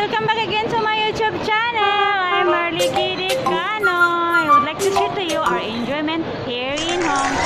Welcome back again to my YouTube channel. I'm Marley Kidikano. I would like to share to you our enjoyment here in Hong Kong.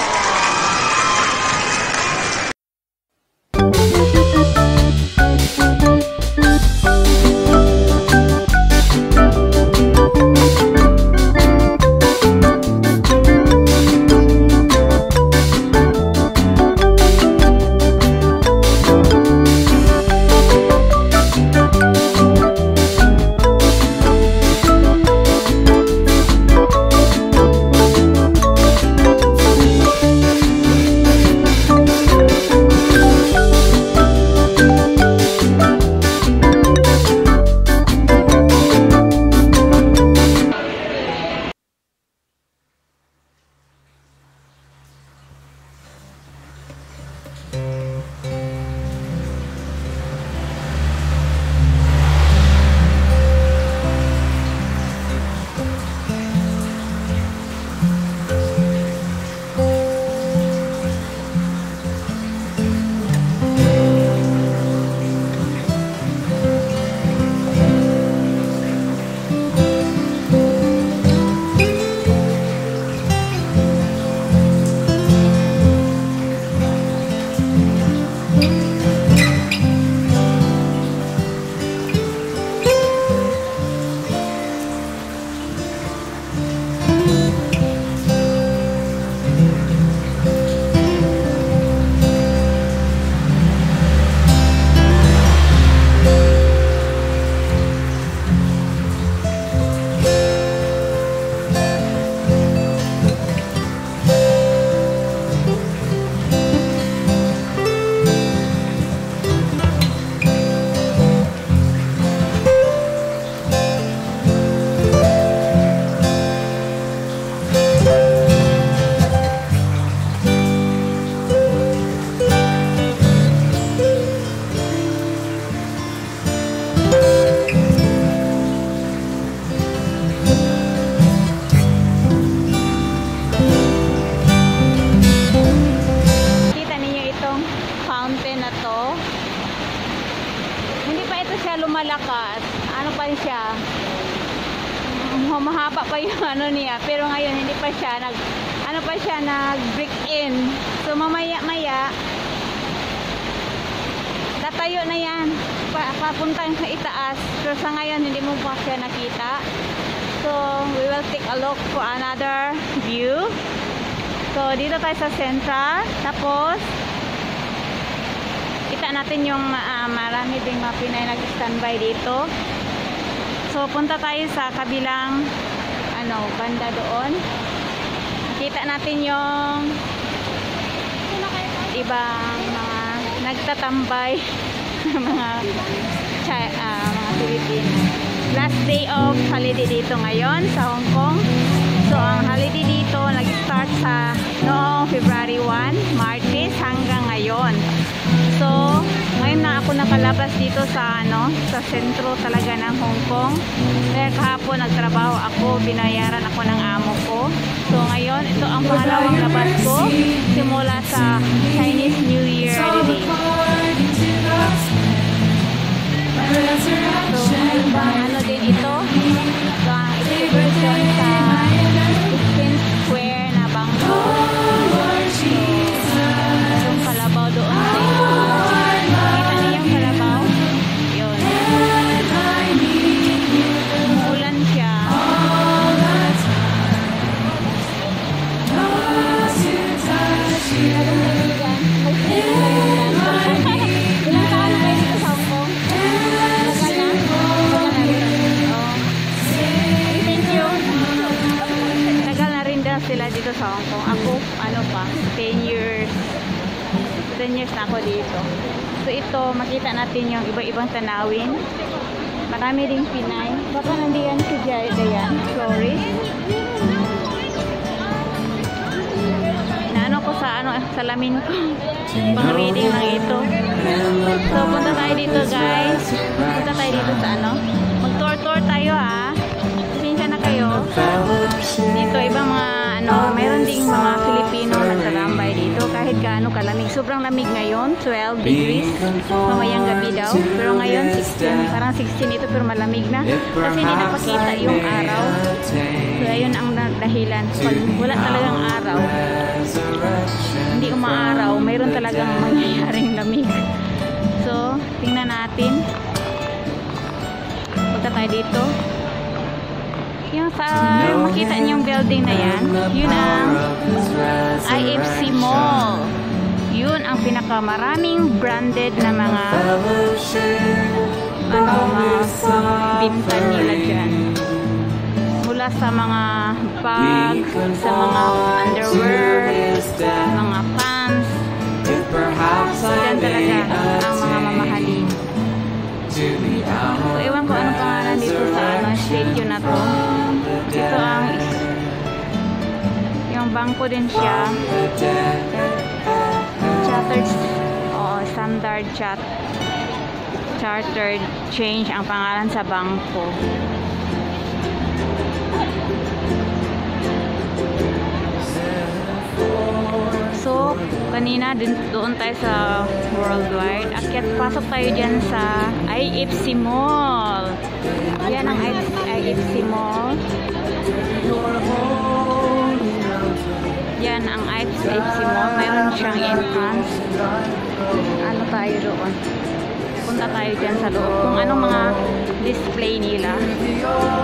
Lumalakas, ano pa siya, mahaba pa yung ano niya, pero ngayon hindi pa siya nag break in. So mamaya tatayo na yan papunta sa itaas, pero sa ngayon hindi mo pa siya nakita. So we will take a look for another view. So dito tayo sa Central, tapos kita natin yung marami ding mga Pinay nag-standby dito. So punta tayo sa kabilang banda doon. Kita natin yung ibang mga nagtatambay mga Pilipino. Last day of holiday dito ngayon sa Hong Kong. So ang holiday dito nag-start sa noong February 1, Martes hanggang ngayon. So, ngayon na ako nakalabas dito sa sa sentro talaga ng Hong Kong. Kaya kahapon nagtrabaho ako, binayaran ako ng amo ko. So, ngayon ito ang pangalawang labas ko simula sa Chinese New Year holiday. So, ibang din ito. So, ang version sa Skin Square na bangko. So, yung kalabaw doon sa ito. Kita niyo yung kalabaw? Yun. Ulan siya. Ilang taon na kayo dito sa Hong Kong? Tagal na? Tagal na rin. Thank you. Tagal na rin daw sila dito sa Hong Kong. Ako, 10 years. 10 years na ako dito. So ito, makita natin yung iba-ibang tanawin. Marami ring Pinay. Baka nandiyan si Dayan, florist. Inaano ko sa salamin ko. Pang reading lang ito. So punta tayo dito guys. Punta tayo dito sa mag-tour-tour tayo ha. Pinsya na kayo. Dito ibang mga mayroon ding mga Filipino nagtatambay dito kahit gaano kalamig. Sobrang lamig ngayon, 12 degrees. Mamayang gabi daw. Pero ngayon, 16. Parang 16 ito pero malamig na. Kasi hindi napakita yung araw. So, ayun ang dahilan. Pag wala talagang araw, hindi umaaraw, mayroon talagang mangyayaring lamig. So, tingnan natin. Punta tayo dito. Yung sa makita niyong building na yan, yun ang IFC Mall. Yun ang pinakamaraming branded na mga binta nila dyan. Mula sa mga bag, sa mga underwear, mga pants. So, yan talaga ang mga mamahalin. So, ewan ko anong pangalan dito sa statue na to. Ito ang yung bangko din siya. Chartered Change ang pangalan sa bangko. So, kanina doon tayo sa Worldwide. Akyat pasok tayo dyan sa IFC Mall. Yan ang IFC Mall. Yan ang IFC Mall. Mayroon siyang entrance. Ano tayo doon? Punta tayo dyan sa loob. Kung anong mga display nila.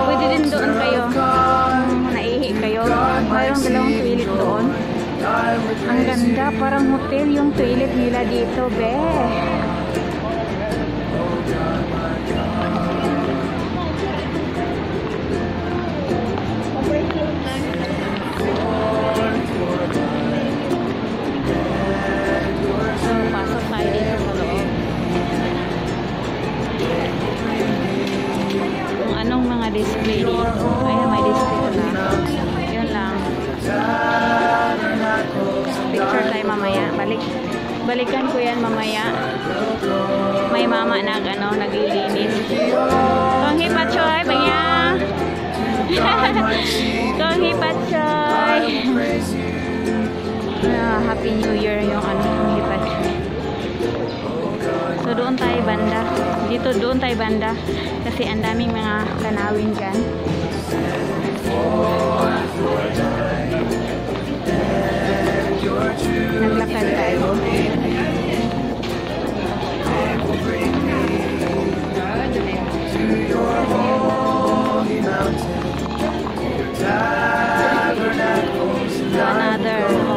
Pwede din doon kayo. Kung naihi kayo. Mayroong dalawang toilet doon. Ang ganda, parang hotel yung toilet nila dito, be. So, pasok tayo dito sa loob. Kung anong mga display dito. Ayan, may display pala. Yun lang. Picture tayo mamaya. Balikan ko yan mamaya. May mama na naglilinis. Kong hipatchoy, banya. Kong hipatchoy. Happy New Year yung kong hipatchoy. So doon tayo banda. Doon tayo banda. Kasi ang daming mga tanawin dyan. Naglakad tayo.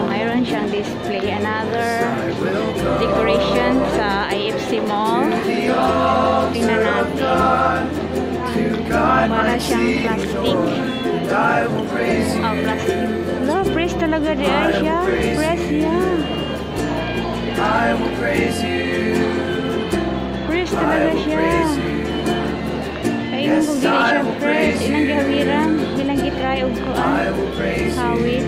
Mayroon siyang display. Another decoration sa IFC Mall. Tingnan natin. Para siyang plastic. Plastic. No, press talaga di siya. Press niya. Press talaga siya. Ayun kung di siya press. Ilang gawiran. Ilang gitry o kuan. Hawit.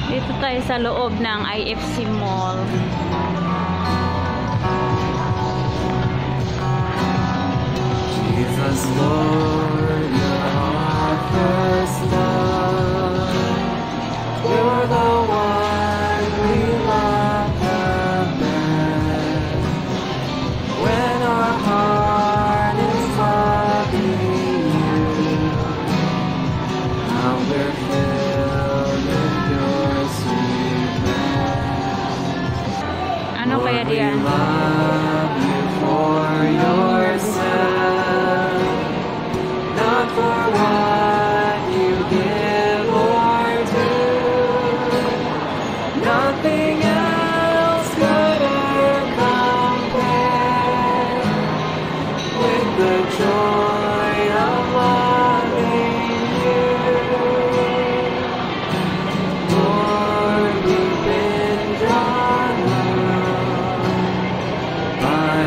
Dito tayo sa loob ng IFC Mall. Jesus, Lord, you're our first love. You're the one we love the best. When our heart is loving you, how we're filled with your sweetness. Ano kaya diyan? We love you for yourself. Not for what you give or do. Nothing else could ever compare with the joy of loving you. Lord, we've been drawn by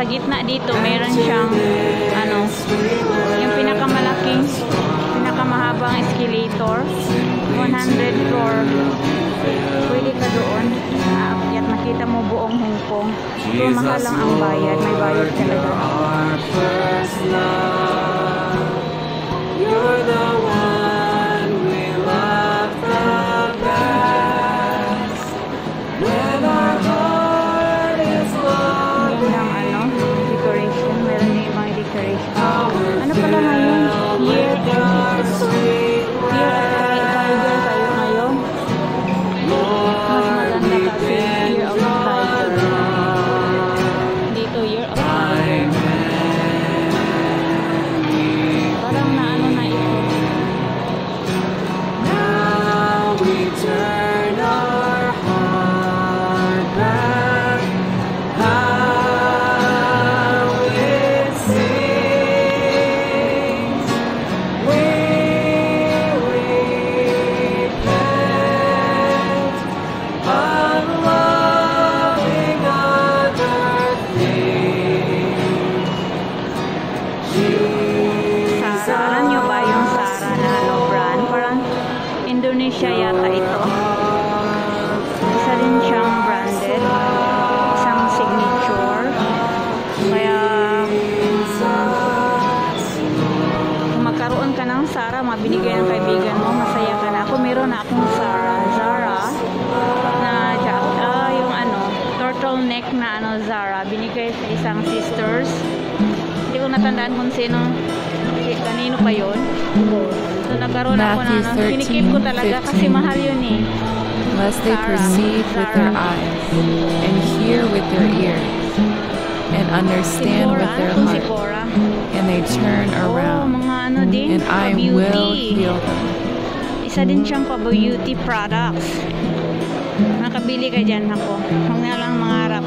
sa gitna dito, meron siyang ano, yung pinakamahabang escalator, 100 floor. Pwede ka doon, aakyat, makita mo buong Hong Kong. Pero mahal lang ang bayad, may bayad talaga. You're the one we love the best. When our heart is loved, Yan ang ano, decoration. Meron din ibang decoration. Ano pala ngayon? Year of Tiger tayo ngayon. Mas maganda kasi Year of Tiger. Dito, Year of Tiger. Parang naano na ito. now we turn our heart back. How it sings. We repent of loving other things. Sara, alam nyo ba yung Sara na ano brand? Parang Indonesia yata ito. Isa din siyang branded. Isang signature. Kaya kung magkaroon ka ng Sara, mabinigay ng kaibigan mo, masaya ka na. Ako meron na akong Zara na yung ano, turtleneck na ano Zara. Binigay sa isang sisters. Hindi ko natandaan kung kanino pa yun. So nagkaroon ako na ano, kinikip ko talaga kasi mahal yun eh. Lest they Zara. perceive with their Zara. eyes, and hear with their ears, and understand with their heart, Sephora. and they turn Oh, around, mga ano din, and I will pa-beauty. heal them. Isa din siyang pa-beauty products. Nakabili ka dyan ako. Huwag na lang mangarap.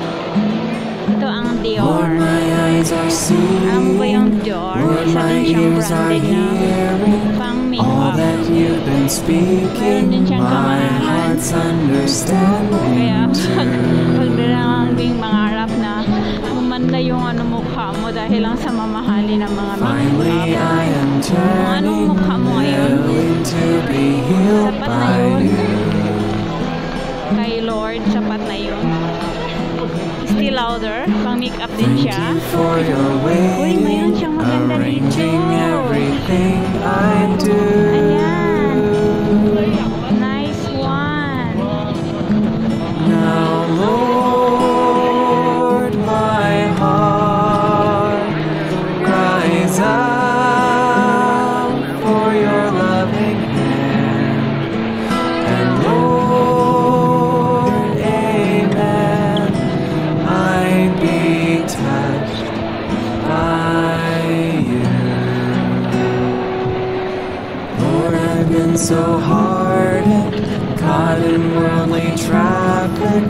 Ito ang Dior. Lord, my eyes are seeing. Alam mo ba yung Dior? Lord, Isa my din siyang ears are branded na hearing pang all makeup. that you've been Meron speaking. din siyang My kamahalan. heart's understanding. Kaya pag ding mangarap na gumanda yung ano mukha mo dahil lang sa mamahali ng mga Finally, makeup. I am turning, mukha mo ngayon? willing to be healed Sapat na by yun. you. Kay Lord, sapat na yun. Still louder, pang makeup din Thank siya. you for your Uy, way, mayroon siyang maganda arranging dito. everything I do. Ayan. Nice one. Now, Lord, my heart cries out for your loving hand. And Lord, amen, I'd be touched by you. Lord, I've been so hardened, caught in worldly traffic,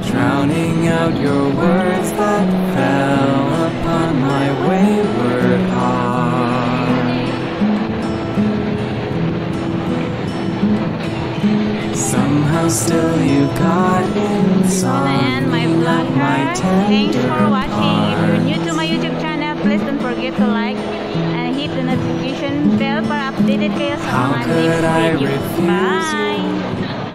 drowning out your words that fell upon my wayward heart. Somehow still you got inside. Gonna end my vlog my here. Thanks for tender watching. If you're heart. new to my YouTube channel, please don't forget to like and hit the notification bell para updated kayo sa How mga could I next videos. refuse you? Bye!